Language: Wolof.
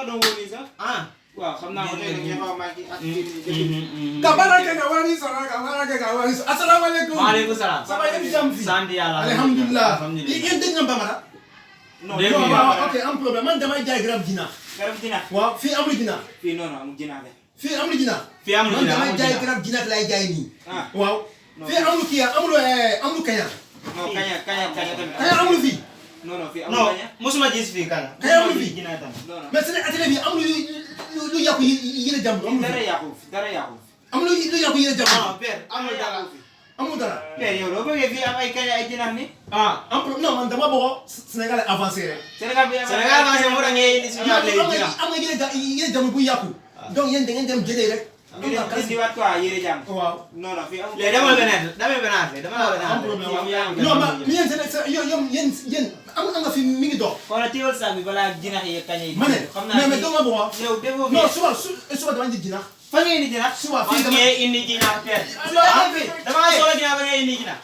doon woo nii sax. waaw xam naa ko tey nag ñoo maa ngi ak kabarake nga wari sara kabarake nga wari asalaamaaleykum. maaleykum salaam. ça va yéen jàmm fi. sant yàlla alhamdulilah. yéen dégg nga Bambara. non waaw ok am problème man damay jaay garab jinax. garab jinax. waaw fii amul jinax. fii non non amul jinax de. fii amul jinax. fii amul man jinax damay jaay garab jinax lay jaay nii. waaw. non fii amul kii amul kaña. non kaña tamit. kaña amul fii. non fii amul non kaña. mosuma gis fii kaña. kaña amul fii. jinax tamit. non non mais seen atelier bi amul lu yàqu yéen jàmbur amul dara fii. yàqu fi dara yàqu fi. amul lu yàqu yéen jàmbur. non père amul dara. amul dara. père yow doo bëggee fii am ay kaña ay jinax ni. am problème non man dama bëgg Sénégal avancé rek. Sénégal bi Sénégal avancé moo tax ngay indi suñu atelier jinax. am na yéen jàmbur bu yàqu. donc yéen da ngeen dem jëlee rek. di waat quoi yére jàmm. waaw. non non fii amul. léegi dama la beneen dama la beneen. am problème waaw. non non ma yéen yéen am nga fi mi ngi dox. xoolal teewul sax bi balaa jinax yi kaña yi. ma ne xam naa mais doo ma bëgg yow déggoo fi. non suba dama indi jinax. fan ngeen di jinax. suba fii man dama ngay indi jinax père. suba dama soxla jinax ba ngay indi jinax.